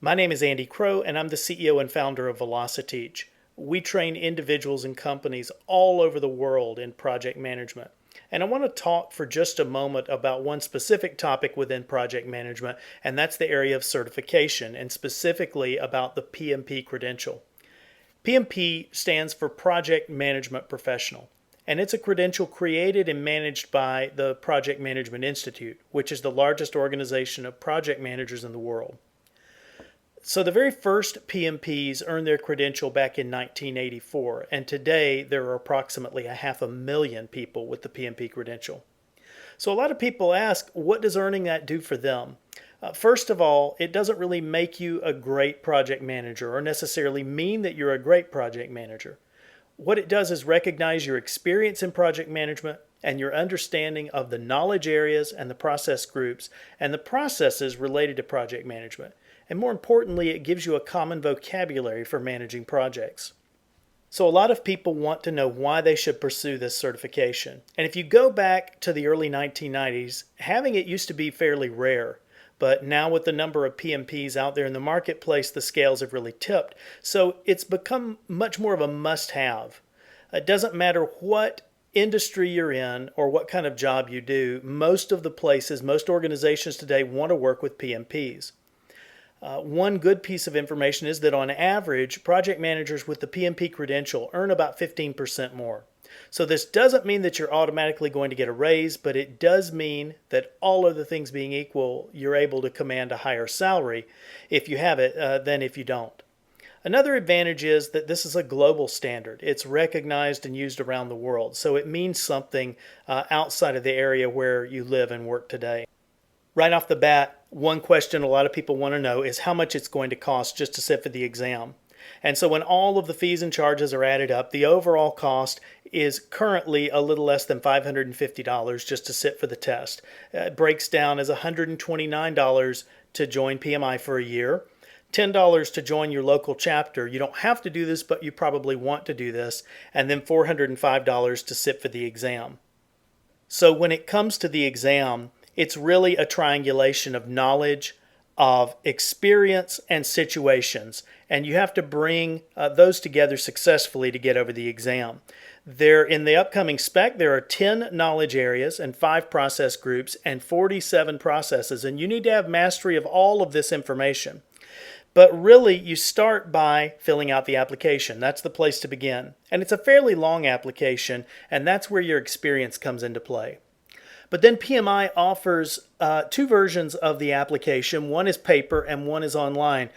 My name is Andy Crow, and I'm the CEO and founder of Velociteach. We train individuals and companies all over the world in project management. And I want to talk for just a moment about one specific topic within project management, and that's the area of certification, and specifically about the PMP credential. PMP stands for Project Management Professional, and it's a credential created and managed by the Project Management Institute, which is the largest organization of project managers in the world. So the very first PMPs earned their credential back in 1984, and today there are approximately 500,000 people with the PMP credential. So a lot of people ask, what does earning that do for them? First of all, it doesn't really make you a great project manager or necessarily mean that you're a great project manager. What it does is recognize your experience in project management and your understanding of the knowledge areas and the process groups and the processes related to project management. And more importantly, it gives you a common vocabulary for managing projects. So a lot of people want to know why they should pursue this certification. And if you go back to the early 1990s, having it used to be fairly rare. But now with the number of PMPs out there in the marketplace, the scales have really tipped. So it's become much more of a must-have. It doesn't matter what industry you're in or what kind of job you do, most of the places, most organizations today want to work with PMPs. One good piece of information is that on average, project managers with the PMP credential earn about 15% more. So this doesn't mean that you're automatically going to get a raise, but it does mean that all other things being equal, you're able to command a higher salary if you have it than if you don't. Another advantage is that this is a global standard. It's recognized and used around the world, so it means something outside of the area where you live and work today. Right off the bat, one question a lot of people want to know is how much it's going to cost just to sit for the exam. And so when all of the fees and charges are added up, the overall cost is currently a little less than $550 just to sit for the test. It breaks down as $129 to join PMI for a year, $10 to join your local chapter. You don't have to do this, but you probably want to do this, and then $405 to sit for the exam. So when it comes to the exam, it's really a triangulation of knowledge, of experience, and situations. And you have to bring those together successfully to get over the exam. In the upcoming spec, there are 10 knowledge areas and 5 process groups and 47 processes. And you need to have mastery of all of this information. But really, you start by filling out the application. That's the place to begin. And it's a fairly long application, and that's where your experience comes into play. But then PMI offers 2 versions of the application. One is paper and one is online.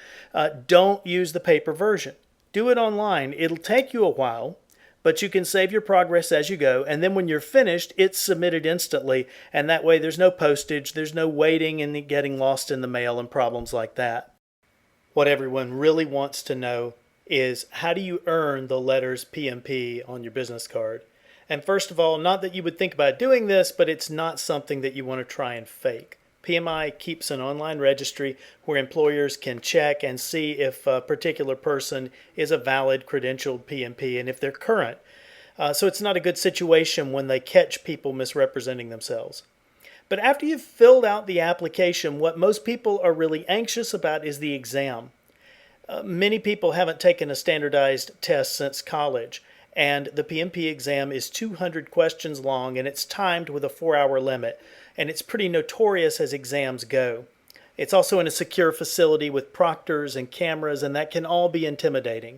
Don't use the paper version. Do it online. It'll take you a while, but you can save your progress as you go. And then when you're finished, it's submitted instantly. And that way there's no postage, there's no waiting and it getting lost in the mail and problems like that. What everyone really wants to know is, how do you earn the letters PMP on your business card? And first of all, not that you would think about doing this, but it's not something that you want to try and fake. PMI keeps an online registry where employers can check and see if a particular person is a valid credentialed PMP and if they're current. So it's not a good situation when they catch people misrepresenting themselves. But after you've filled out the application, what most people are really anxious about is the exam. Many people haven't taken a standardized test since college. And the PMP exam is 200 questions long, and it's timed with a 4-hour limit. And it's pretty notorious as exams go. It's also in a secure facility with proctors and cameras, and that can all be intimidating.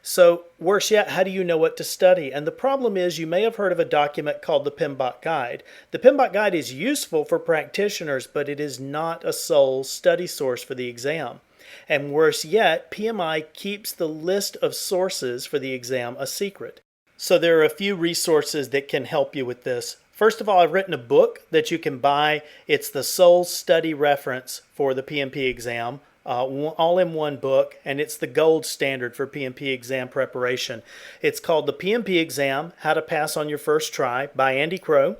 So worse yet, how do you know what to study? And the problem is, you may have heard of a document called the PMBOK Guide. The PMBOK Guide is useful for practitioners, but it is not a sole study source for the exam. And worse yet, PMI keeps the list of sources for the exam a secret. So there are a few resources that can help you with this. First of all, I've written a book that you can buy. It's the sole study reference for the PMP exam, all in one book, and it's the gold standard for PMP exam preparation. It's called The PMP Exam, How to Pass on Your First Try by Andy Crow.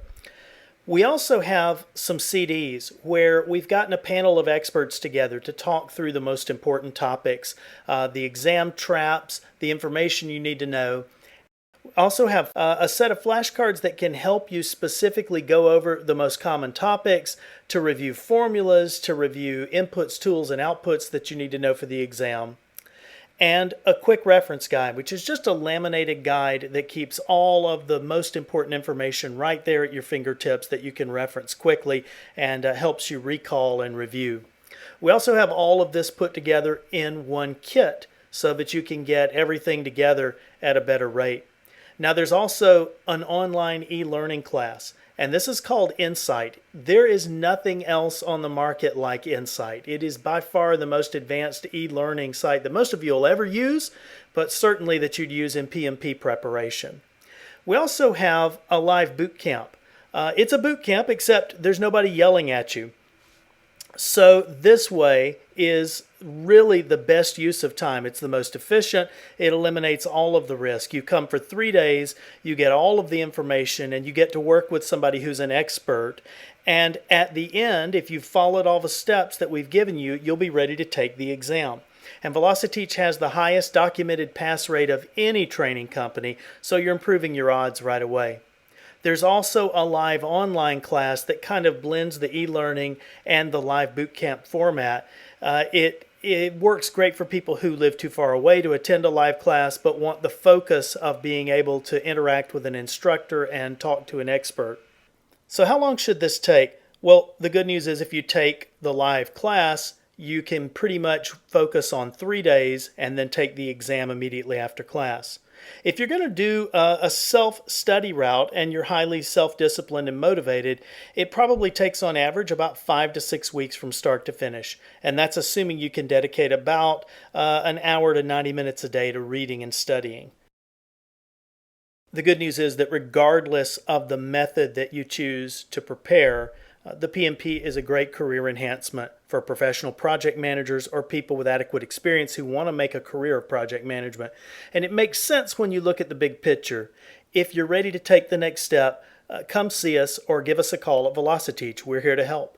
We also have some CDs where we've gotten a panel of experts together to talk through the most important topics, the exam traps, the information you need to know. Also have a set of flashcards that can help you specifically go over the most common topics, to review formulas, to review inputs, tools, and outputs that you need to know for the exam. And a quick reference guide, which is just a laminated guide that keeps all of the most important information right there at your fingertips that you can reference quickly and helps you recall and review. We also have all of this put together in one kit so that you can get everything together at a better rate. Now there's also an online e-learning class, and this is called Insight. There is nothing else on the market like Insight. It is by far the most advanced e-learning site that most of you will ever use, but certainly that you'd use in PMP preparation. We also have a live boot camp. It's a boot camp, except there's nobody yelling at you. So this way is really the best use of time. It's the most efficient. It eliminates all of the risk. You come for 3 days, you get all of the information, and you get to work with somebody who's an expert. And at the end, if you've followed all the steps that we've given you, you'll be ready to take the exam. And Velociteach has the highest documented pass rate of any training company, so you're improving your odds right away. There's also a live online class that kind of blends the e-learning and the live bootcamp format. It works great for people who live too far away to attend a live class but want the focus of being able to interact with an instructor and talk to an expert. So how long should this take? Well, the good news is if you take the live class, you can pretty much focus on 3 days and then take the exam immediately after class. If you're going to do a self-study route and you're highly self-disciplined and motivated, it probably takes on average about 5 to 6 weeks from start to finish. And that's assuming you can dedicate about an hour to 90 minutes a day to reading and studying. The good news is that regardless of the method that you choose to prepare, the PMP is a great career enhancement for professional project managers or people with adequate experience who want to make a career of project management. And it makes sense when you look at the big picture. If you're ready to take the next step, come see us or give us a call at Velociteach. We're here to help.